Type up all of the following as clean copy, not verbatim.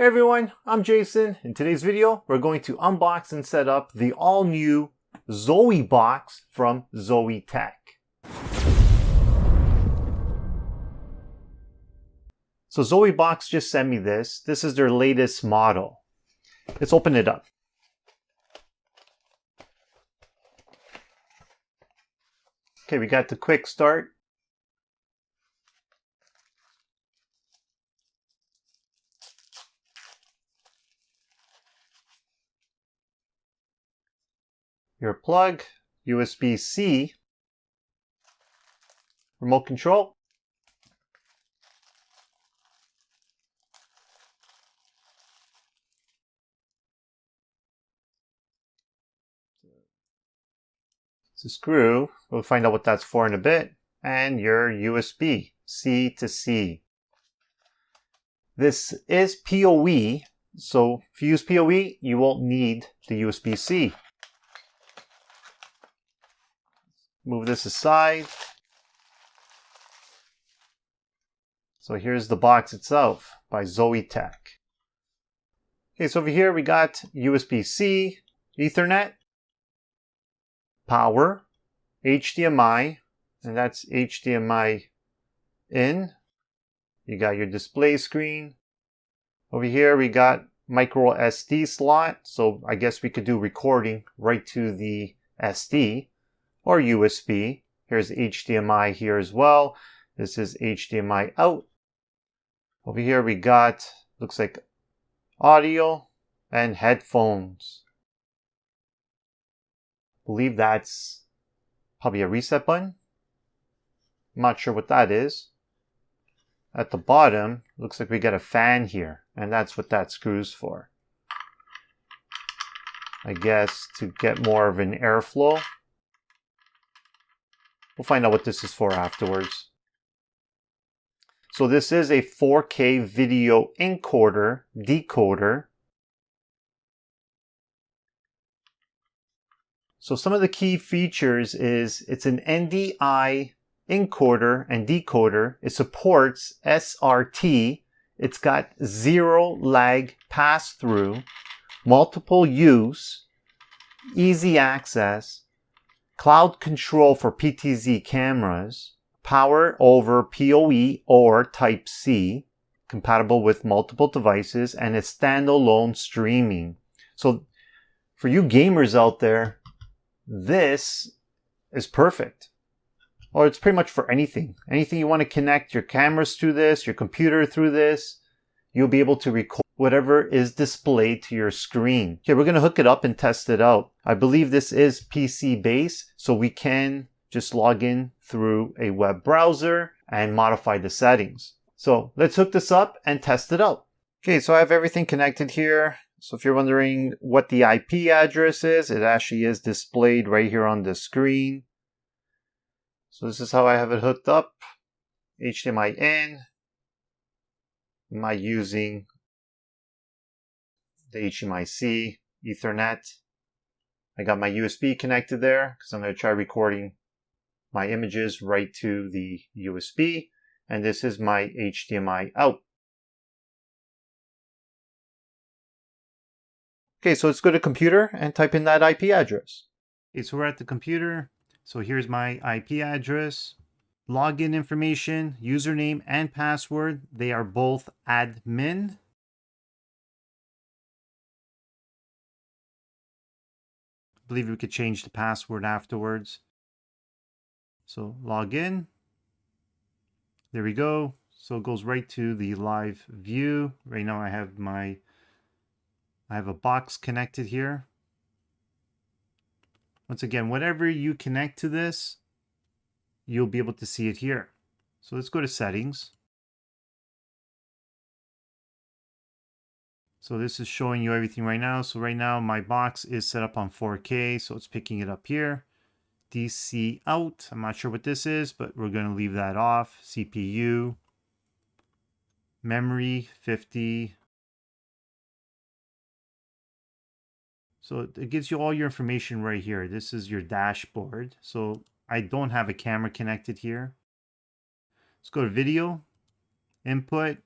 Hey everyone, I'm Jason. In today's video, we're going to unbox and set up the all-new ZowieBox from ZowieTek. So ZowieBox just sent me this. This is their latest model. Let's open it up. Okay, we got the quick start. Your plug, USB-C, remote control, it's a screw, we'll find out what that's for in a bit, and your USB, C to C. This is PoE, so if you use PoE, you won't need the USB-C. Move this aside. So here's the box itself by ZowieTek. Okay, so over here we got USB-C, Ethernet, power, HDMI, and that's HDMI in. You got your display screen. Over here we got micro SD slot, so I guess we could do recording right to the SD. Or USB. Here's HDMI here as well. This is HDMI out. Over here we got, looks like audio and headphones. I believe that's probably a reset button. I'm not sure what that is. At the bottom, looks like we got a fan here, and that's what that screws for. I guess to get more of an airflow. We'll find out what this is for afterwards. So this is a 4K video encoder, decoder. So some of the key features is it's an NDI encoder and decoder. It supports SRT. It's got zero lag pass-through, multiple use, easy access, cloud control for PTZ cameras, power over PoE or Type-C, compatible with multiple devices, and it's standalone streaming. So for you gamers out there, this is perfect. Or it's pretty much for anything. Anything you want to connect your cameras to this, your computer through this, you'll be able to record whatever is displayed to your screen. Okay, we're going to hook it up and test it out. I believe this is PC based, so we can just log in through a web browser and modify the settings. So let's hook this up and test it out. Okay, so I have everything connected here. So if you're wondering what the IP address is, it actually is displayed right here on the screen. So this is how I have it hooked up. HDMI in. Am I using the HDMI-C, Ethernet? I got my USB connected there because I'm going to try recording my images right to the USB. And this is my HDMI out. Okay, so let's go to computer and type in that IP address. Okay, so we're at the computer. So here's my IP address. Login information, username and password. They are both admin. I believe we could change the password afterwards. So log in. There we go. So it goes right to the live view. Right now I have a box connected here. Once again, whatever you connect to this, you'll be able to see it here. So let's go to settings. So this is showing you everything right now. So right now my box is set up on 4K, so it's picking it up here. DC out, I'm not sure what this is, but we're going to leave that off. CPU, memory 50. So it gives you all your information right here. This is your dashboard. So I don't have a camera connected here. Let's go to video, input.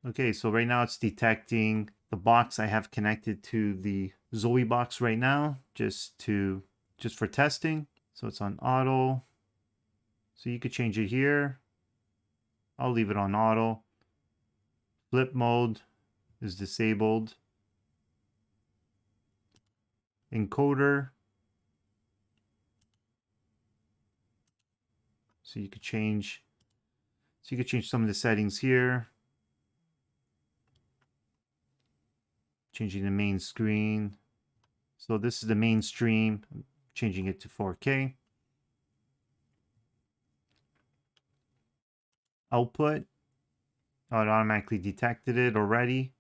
Okay, so right now it's detecting The box I have connected to the ZowieBox right now, just for testing. So it's on auto. So you could change it here. I'll leave it on auto. Flip mode is disabled. Encoder. So you could change some of the settings here. Changing the main screen. So this is the main stream. I'm changing it to 4K. Output. Oh, it automatically detected it already.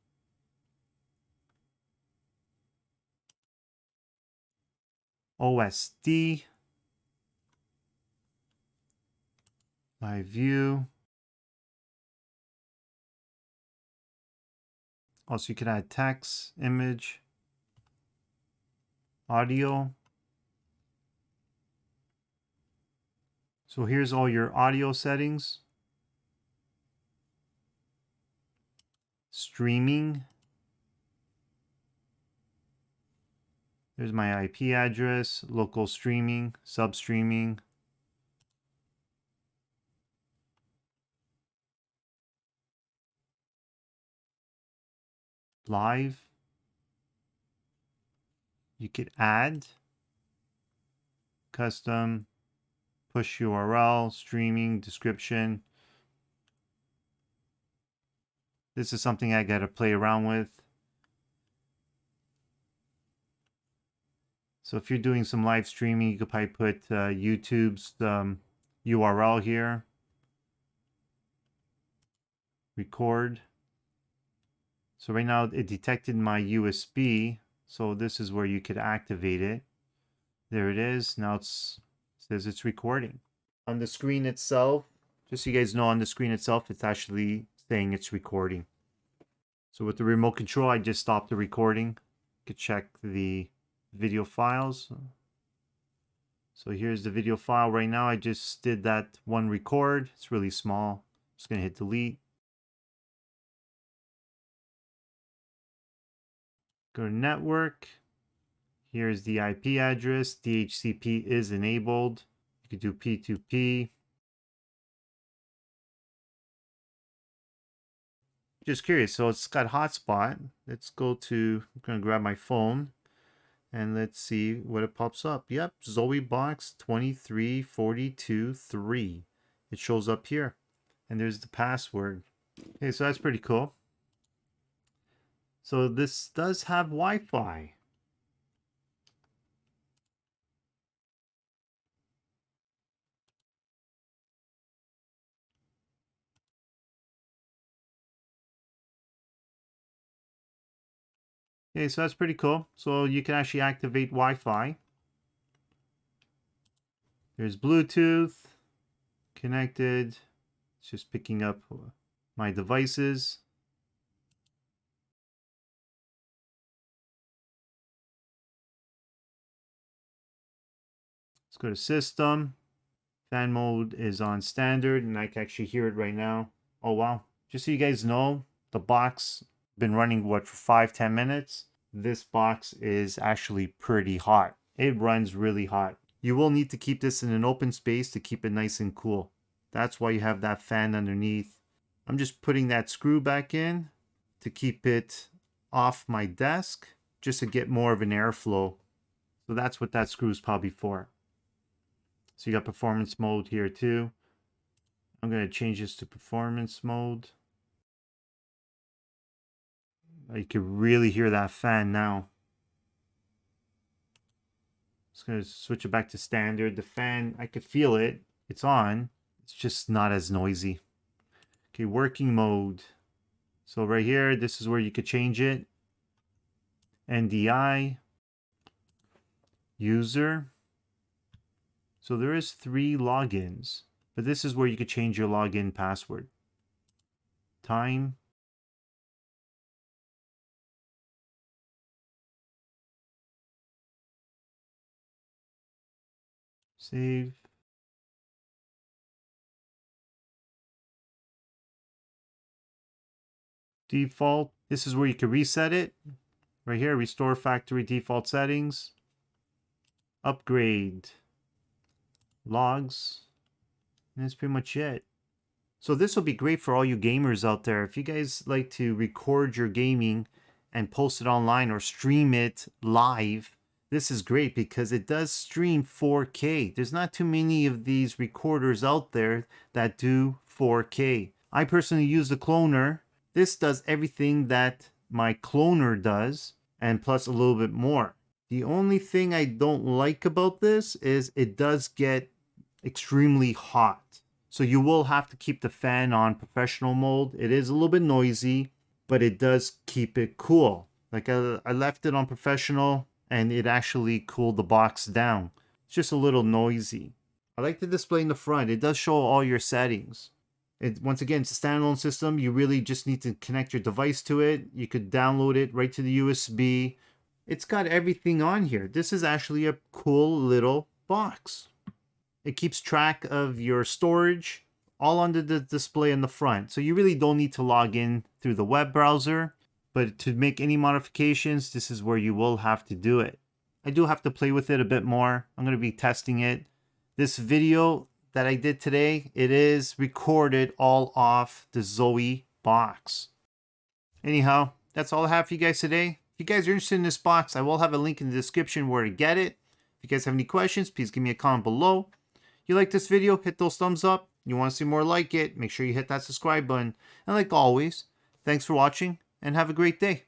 OSD. Live view. Also, you can add text, image, audio. So here's all your audio settings. Streaming. There's my IP address, local streaming, sub streaming. Live. You could add custom, push URL, streaming, description. This is something I got to play around with. So if you're doing some live streaming, you could probably put YouTube's URL here. Record. So right now it detected my USB. So this is where you could activate it. There it is. Now it says it's recording. On the screen itself, just so you guys know, on the screen itself, it's actually saying it's recording. So with the remote control, I just stopped the recording. You could check the video files. So here's the video file right now. I just did that one record. It's really small. Just gonna hit delete. Go to network. Here's the IP address. DHCP is enabled. You could do P2P. Just curious. So it's got hotspot. Let's go to, I'm gonna grab my phone and let's see what it pops up. Yep, ZowieBox 23423. It shows up here. And there's the password. Okay, so that's pretty cool. So this does have Wi-Fi. Okay, so that's pretty cool. So you can actually activate Wi-Fi. There's Bluetooth connected. It's just picking up my devices. Let's go to system. Fan mode is on standard and I can actually hear it right now. Oh wow. Just so you guys know, the box been running what for 5-10 minutes. This box is actually pretty hot. It runs really hot. You will need to keep this in an open space to keep it nice and cool. That's why you have that fan underneath. I'm just putting that screw back in to keep it off my desk just to get more of an airflow. So that's what that screw is probably for. So you got performance mode here too. I'm going to change this to performance mode. You can really hear that fan now. Just going to switch it back to standard. The fan, I could feel it. It's on. It's just not as noisy. Okay, working mode. So right here, this is where you could change it. NDI. User. So there is 3 logins. But this is where you could change your login password. Time. Save. Default This is where you can reset it. Right here, restore factory default settings. Upgrade. Logs. And that's pretty much it. So this will be great for all you gamers out there. If you guys like to record your gaming and post it online or stream it live, this is great because it does stream 4K. There's not too many of these recorders out there that do 4K. I personally use the cloner. This does everything that my cloner does and plus a little bit more. The only thing I don't like about this is it does get extremely hot. So you will have to keep the fan on professional mode. It is a little bit noisy, but it does keep it cool. Like I left it on professional and it actually cooled the box down. It's just a little noisy. I like the display in the front. It does show all your settings. Once again, it's a standalone system. You really just need to connect your device to it. You could download it right to the USB. It's got everything on here. This is actually a cool little box. It keeps track of your storage all under the display in the front. So you really don't need to log in through the web browser. But to make any modifications, this is where you will have to do it. I do have to play with it a bit more. I'm going to be testing it. This video that I did today, it is recorded all off the ZowieBox. Anyhow, that's all I have for you guys today. If you guys are interested in this box, I will have a link in the description where to get it. If you guys have any questions, please give me a comment below. If you like this video, hit those thumbs up. You want to see more like it, make sure you hit that subscribe button. And like always, thanks for watching and have a great day.